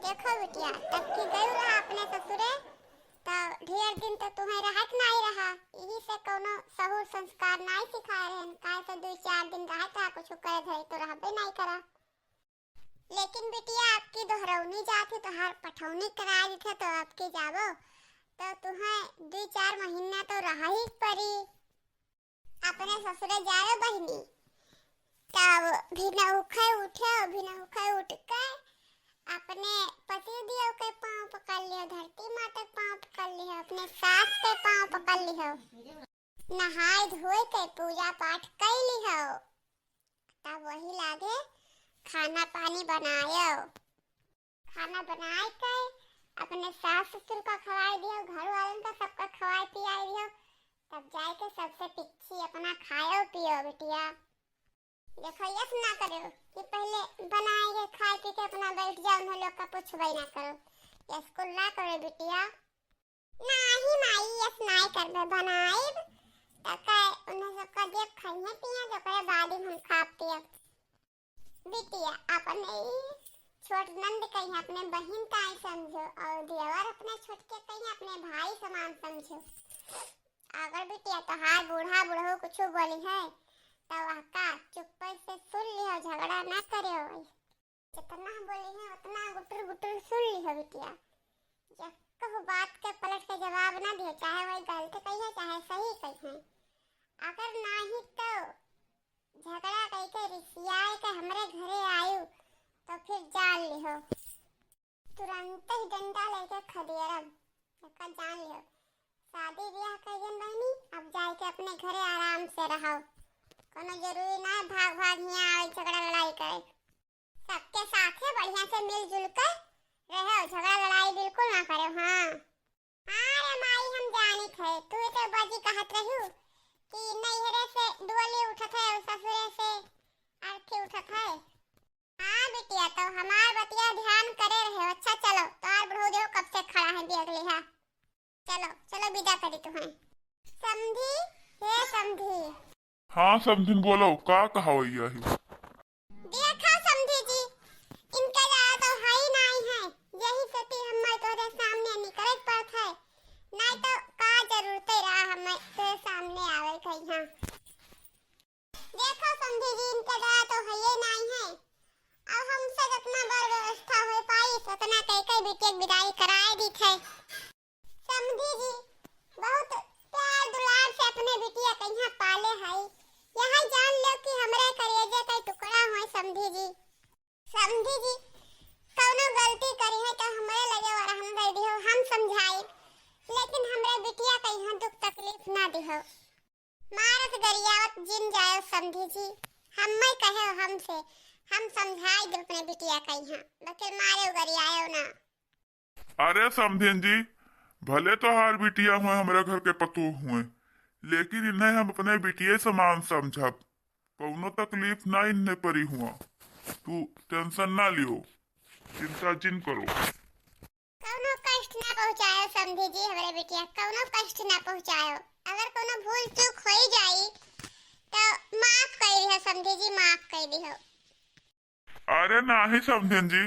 देखो बिटिया, तब की गई रहा अपने ससुरे तो ढेर दिन तो तुम्हें रहत नहीं रहा। यही से कोनो सहूर संस्कार नहीं सिखाए रहन। काहे से 2-4 दिन रहत रहा, कुछ करे धरे तो रहबे नहीं करा। लेकिन बिटिया आपकी दोहरौनी जाती तो हर पठौनी करा दी थे, तो आपकी जाबो तो तुम्हें 2-4 महीना तो रहा ही पड़ी। अपने ससुरे जा रहे बहनी, तब बिना उठे उठ के अपने पति दियो के पांव पकड़ लियो, धरती माता के पांव पकड़ लियो, अपने सास के पांव पकड़ लियो, नहाय धोए के पूजा पाठ कर लियो। तब वही लागे खाना पानी बनायो। खाना बनाए के अपने सास ससुर का खवाए दियो, घर वालों का सबका खवाए पियाए दियो। तब जाए के सबसे पिच्छी अपना खायो पियो बिटिया। देखो यस ना करो कि पहले बनाएंगे खाए पी के अपना बैठ जाओ, उन लोग का पूछबे ना करो। यस को ना करो बिटिया। नाही माई यस नाय करबे बनाएब तक उन्हें सबका देख खाइए पिया जब बाद हम खा पिया। बिटिया अपने छोट नंद कहीं अपने बहन का ही समझो और देवर अपने छोटके कहीं अपने भाई समान समझो। अगर बिटिया तोहार बूढ़ा बुढ़ऊ कुछ बोली है तो का चुप से सुन लियो, झगड़ा ना करियो। जितना बोली है उतना गुटर गुटर सुन लियो बिटिया। जब कहो बात के पलट के जवाब ना दियो, चाहे वही गलत कही है चाहे सही कही है। अगर नहीं तो झगड़ा कही के रिसियाए के हमरे घरे आयु तो फिर जान लियो, तुरंत ही डंडा लेके खदेरब। जान लियो शादी ब्याह कइजन बहनी, अब जाए के अपने घरे आराम से रहो। कोनो जरूरी ना भाग भाग यहाँ आवे झगड़ा लड़ाई करे। सबके साथ है बढ़िया से मिलजुल कर रहो, झगड़ा लड़ाई बिल्कुल ना करो। हाँ अरे माई हम जानी थे तू तो बाजी कहत रहू कि नैहरे से डोली उठत है और ससुरे से अर्थी उठत है। हाँ बिटिया तो हमार बतिया ध्यान करे रहे। अच्छा चलो तार बढ़ो देखो कब से खड़ा है बिगली है। चलो चलो विदा करी तुम्हें। समझी हे समझी। हाँ समझिन बोलो का कहा है। देखा समझी जी, इनका ज्यादा तो है ही नहीं है। यही से हमें तोरे सामने निकले पड़त है, नहीं तो का जरूरत रहा हमें तेरे सामने आवे कहीं। हाँ देखो समझी जी, इनका ज्यादा तो है ही नहीं है। अब हमसे जितना बड़ व्यवस्था हो पाई उतना कई बेटी विदाई कराए दी थे। समझी जी बहुत प्यार दुलार से अपने बिटिया कहीं पाले है। यहाँ जान लो कि हमरे करेजे का टुकड़ा हुए। समझी जी कौनो गलती करी है तो हमरे लगे और हम दे दियो, हम समझाई। लेकिन हमरे बिटिया कहीं दुख तकलीफ ना दियो, मारत गरियावत जिन जाए। समझी जी हम मैं कहे हमसे हम समझाई दो अपने बिटिया कहीं, लेकिन मारे गरियायो ना। अरे समझिन जी भले तो हार बिटिया हुए हमारे घर के पतू हुए, लेकिन इन्हें हम अपने बिटिया समान समझब। कौनो तकलीफ ना इन्हें परी हुआ, तू टेंशन ना लियो, चिंता जिन करो। कौनो कष्ट ना पहुंचायो समझी जी, हमारे बिटिया कौनो कष्ट ना पहुंचायो। अगर कौनो भूल चूक हो जाई तो माफ कर दियो समझी जी, माफ कर दियो। अरे नाही समझिन जी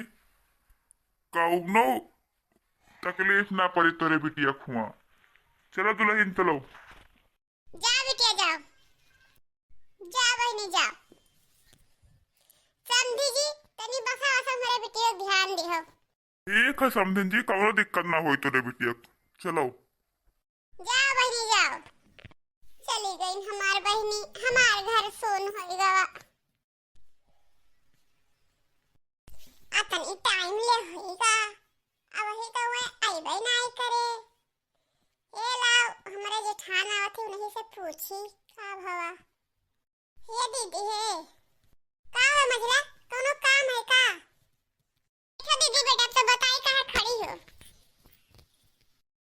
कौनो तकलीफ ना पड़ी तोरे बिटिया खुआ। चलो दुल्हन चलो। जा बिटिया जाओ, जा बहनी जा। समझी जी तनी बसा बसा मेरे बिटिया ध्यान दियो। ठीक है समझिन जी कौनो दिक्कत ना हो तोरे बिटिया। चलो जा बहनी जाओ। चली गई हमार बहनी, हमार घर सोन होएगा। अतनी टाइम ले होएगा, अब ही तो वे आइबे नहीं करे। ये लाओ हमारे जेठान आवत है उन्हीं से पूछी का भवा। ये दीदी है का है मजला, कोनो काम है का? अच्छा दीदी बेटा तो बताई कहाँ खड़ी हो?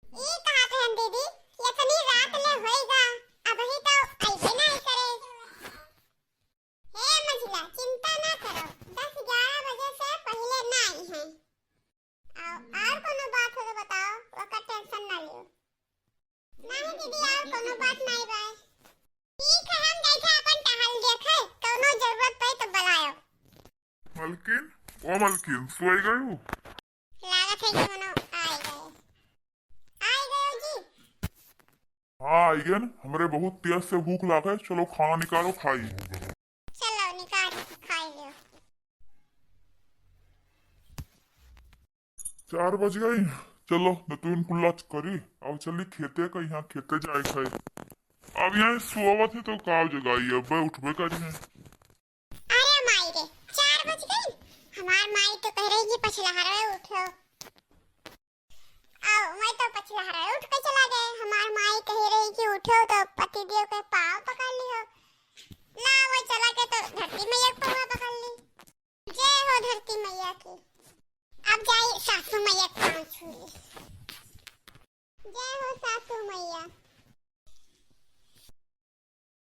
ये कहाँ थे हम दीदी, इतनी रात ले होएगा अब ही तो आइबे नहीं करे। हे मजला चिंता ना करो, 10-11 बजे से पहले ना आई हैं। और कोनो बात हो तो बताओ, ओका टेंशन ना लियो। नहीं दीदी और कोनो बात नहीं बा। ठीक है हम जैसे अपन टहल देखे, कोनो जरूरत पड़े तो बुलायो। मलकिन ओ मलकिन सोई गई हो? जी मनो आए गए जी। हाँ आई गए न, हमरे बहुत तेज से भूख लागे, चलो खाना निकालो खाई। चलो निकाल खाई लो। 4 बज गई, चलो नतून कुल्ला करी, अब चली खेते का, यहाँ खेते जाए खाए। अब यहाँ सोवत है तो काव जगाई, अब उठबे करी है। अरे माई रे 4 बज गई, हमार माई तो कह रही कि पछलहरा उठो। आओ मैं तो पछलहरा उठ के चला गए, हमार माई कह रही कि उठो तो पतिदेव के पाँव पकड़ लियो। ना वो चला के तो धरती मैया को पाँव पकड़ ली। जय हो धरती मैया की। अब जाई सासू मैया के पाँव छू ली। जय हो सासू मैया।